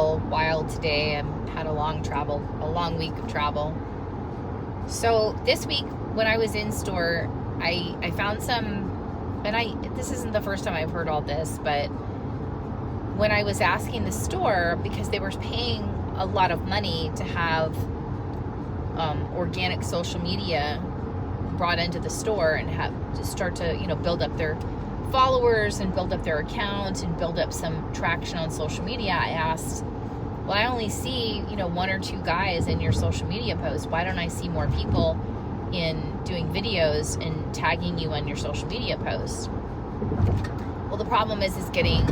little wild today. I've had a long week of travel. So this week when I was in store, I found some, and this isn't the first time I've heard all this, but when I was asking the store, because they were paying a lot of money to have organic social media brought into the store and have to start to, build up their followers and build up their account and build up some traction on social media, I asked, well, I only see, one or two guys in your social media posts. Why don't I see more people in doing videos and tagging you on your social media posts? Well, the problem is getting,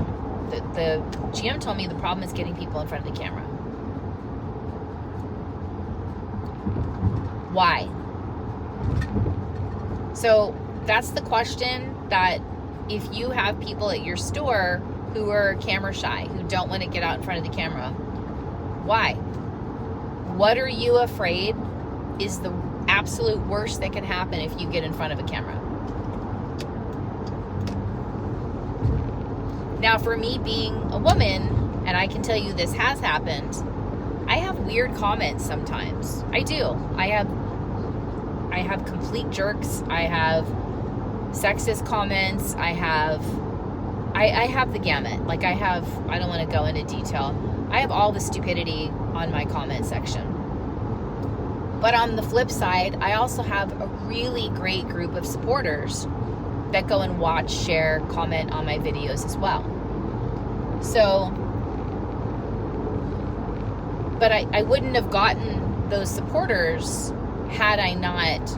the GM told me the problem is getting people in front of the camera. Why? So that's the question, that if you have people at your store who are camera shy, who don't want to get out in front of the camera, why? What are you afraid is the absolute worst that can happen if you get in front of a camera? Now, for me being a woman, and I can tell you this has happened, I have weird comments sometimes. I do. I have complete jerks. I have sexist comments. I have the gamut. Like I don't want to go into detail. I have all the stupidity on my comment section. But on the flip side, I also have a really great group of supporters that go and watch, share, comment on my videos as well. So, but I wouldn't have gotten those supporters had I not,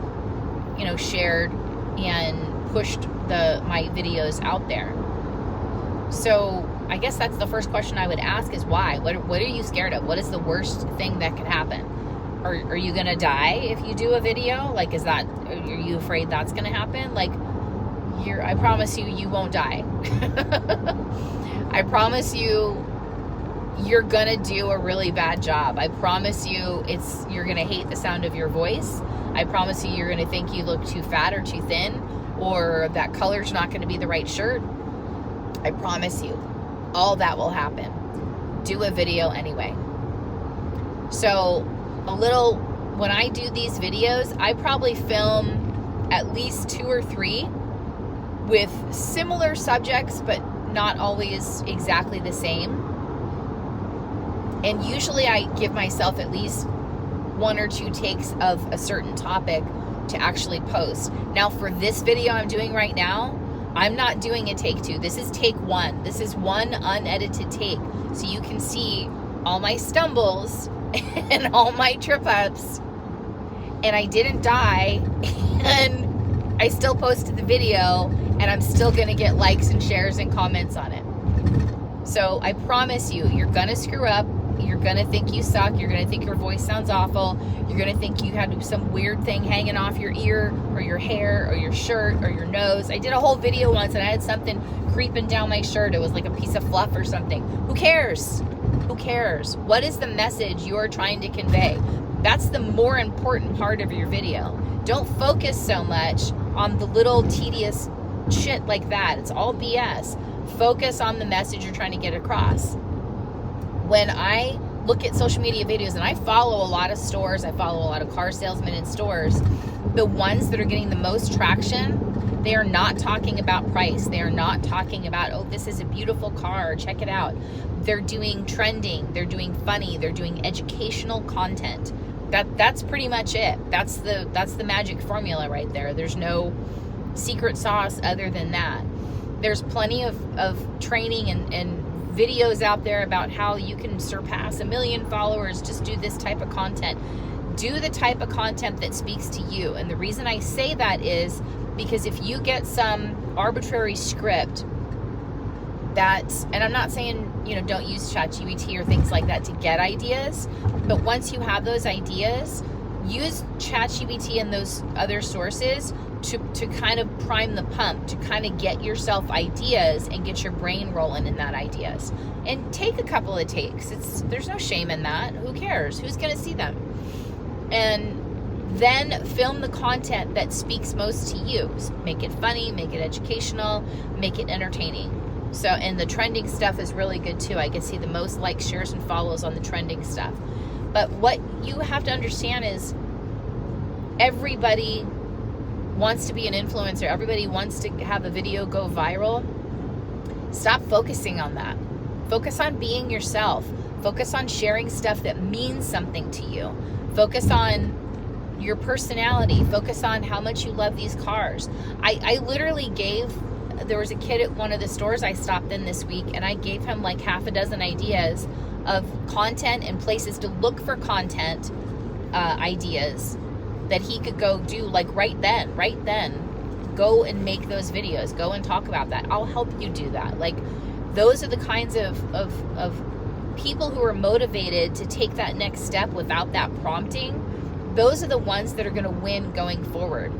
shared and pushed my videos out there. So I guess that's the first question I would ask is why? What are you scared of? What is the worst thing that could happen? Are you going to die if you do a video? Like, are you afraid that's going to happen? Like, I promise you won't die. I promise you're going to do a really bad job. I promise you're going to hate the sound of your voice. I promise you're going to think you look too fat or too thin, or that color's not going to be the right shirt. I promise you, all that will happen. Do a video anyway. So, when I do these videos, I probably film at least 2 or 3 with similar subjects, but not always exactly the same. And usually I give myself at least 1 or 2 takes of a certain topic to actually post. Now, for this video I'm doing right now, I'm not doing a take 2. This is take 1. This is one unedited take. So you can see all my stumbles and all my trip ups. And I didn't die. And I still posted the video. And I'm still going to get likes and shares and comments on it. So I promise you, you're going to screw up. You're going to think you suck. You're going to think your voice sounds awful. You're going to think you had some weird thing hanging off your ear or your hair or your shirt or your nose. I did a whole video once and I had something creeping down my shirt. It was like a piece of fluff or something. Who cares? Who cares? What is the message you're trying to convey? That's the more important part of your video. Don't focus so much on the little tedious shit like that. It's all BS. Focus on the message you're trying to get across. When I look at social media videos, and I follow a lot of stores, I follow a lot of car salesmen in stores, the ones that are getting the most traction, they are not talking about price. They are not talking about, oh, this is a beautiful car, check it out. They're doing trending, they're doing funny, they're doing educational content. That's pretty much it. That's the magic formula right there. There's no secret sauce other than that. There's plenty of training and videos out there about how you can surpass 1 million followers. Just do this type of content. Do the type of content that speaks to you. And the reason I say that is because if you get some arbitrary script and I'm not saying, don't use ChatGPT or things like that to get ideas, but once you have those ideas, use ChatGPT and those other sources to kind of prime the pump, to kind of get yourself ideas and get your brain rolling in that ideas. And take a couple of takes. There's no shame in that. Who cares? Who's going to see them? And then film the content that speaks most to you. Make it funny, make it educational, make it entertaining. So, and the trending stuff is really good too. I can see the most likes, shares, and follows on the trending stuff. But what you have to understand is everybody wants to be an influencer. Everybody wants to have a video go viral. Stop focusing on that. Focus on being yourself. Focus on sharing stuff that means something to you. Focus on your personality. Focus on how much you love these cars. I literally there was a kid at one of the stores I stopped in this week, and I gave him like half a dozen ideas of content and places to look for content ideas that he could go do, like right then. Go and make those videos. Go and talk about that. I'll help you do that. Like, those are the kinds of people who are motivated to take that next step without that prompting. Those are the ones that are going to win going forward.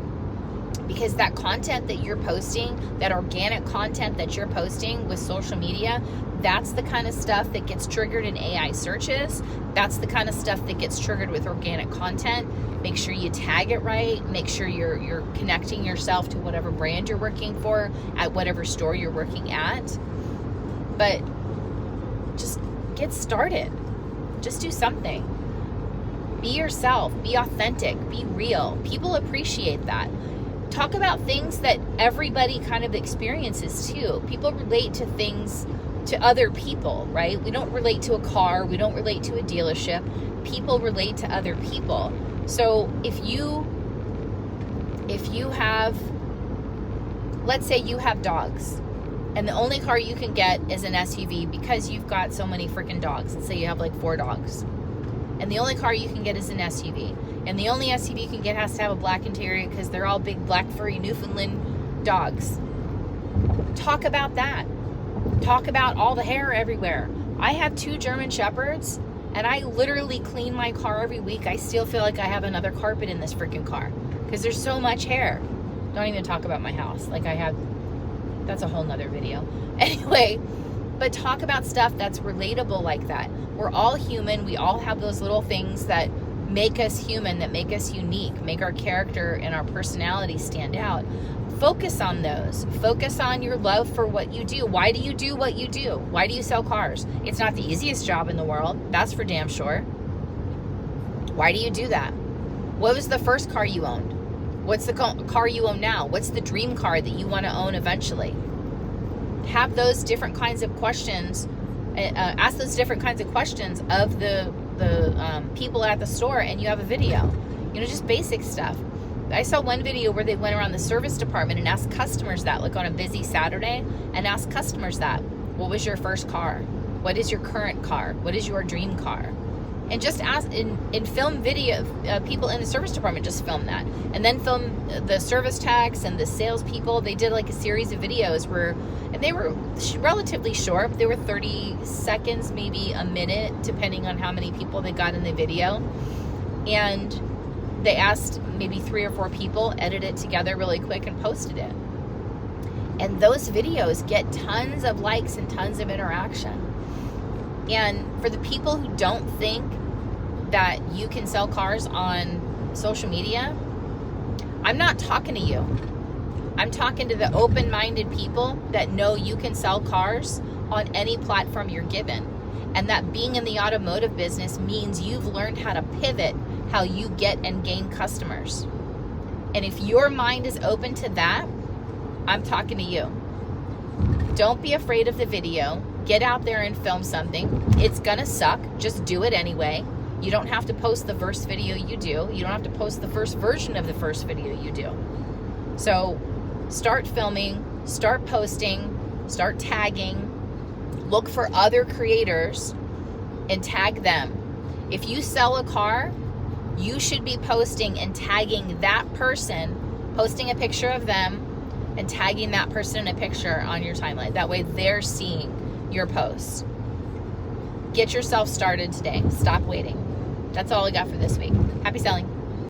Because that content that you're posting, that organic content that you're posting with social media, that's the kind of stuff that gets triggered in AI searches. That's the kind of stuff that gets triggered with organic content. Make sure you tag it right. Make sure you're connecting yourself to whatever brand you're working for at whatever store you're working at. But just get started. Just do something. Be yourself. Be authentic. Be real. People appreciate that. Talk about things that everybody kind of experiences too. People relate to things, to other people, right? We don't relate to a car. We don't relate to a dealership. People relate to other people. So if you have, let's say you have dogs, and the only car you can get is an SUV because you've got so many freaking dogs. Let's say you have like 4 dogs. And the only car you can get is an SUV. And the only SUV you can get has to have a black interior because they're all big black furry Newfoundland dogs. Talk about that. Talk about all the hair everywhere. I have 2 German Shepherds, and I literally clean my car every week. I still feel like I have another carpet in this freaking car because there's so much hair. Don't even talk about my house. Like that's a whole nother video. Anyway, but talk about stuff that's relatable like that. We're all human. We all have those little things that make us human, that make us unique, make our character and our personality stand out. Focus on those. Focus on your love for what you do. Why do you do what you do? Why do you sell cars? It's not the easiest job in the world. That's for damn sure. Why do you do that? What was the first car you owned? What's the car you own now? What's the dream car that you want to own eventually? Have those different kinds of questions. Ask those different kinds of questions of the people at the store, and you have a video. Just basic stuff. I saw one video where they went around the service department and asked customers that, like on a busy Saturday, and asked customers that. What was your first car? What is your current car? What is your dream car? And just ask in film video, people in the service department just film that. And then film the service techs and the salespeople. They did like a series of videos and they were relatively short. They were 30 seconds, maybe a minute, depending on how many people they got in the video. And they asked maybe 3 or 4 people, edit it together really quick and posted it. And those videos get tons of likes and tons of interaction. And for the people who don't think that you can sell cars on social media, I'm not talking to you. I'm talking to the open-minded people that know you can sell cars on any platform you're given. And that being in the automotive business means you've learned how to pivot how you get and gain customers. And if your mind is open to that, I'm talking to you. Don't be afraid of the video. Get out there and film something. It's gonna suck. Just do it anyway. You don't have to post the first video you do. You don't have to post the first version of the first video you do. So start filming, start posting, start tagging. Look for other creators and tag them. If you sell a car, you should be posting and tagging that person, posting a picture of them and tagging that person in a picture on your timeline. That way they're seeing your posts. Get yourself started today. Stop waiting. That's all I got for this week. Happy selling.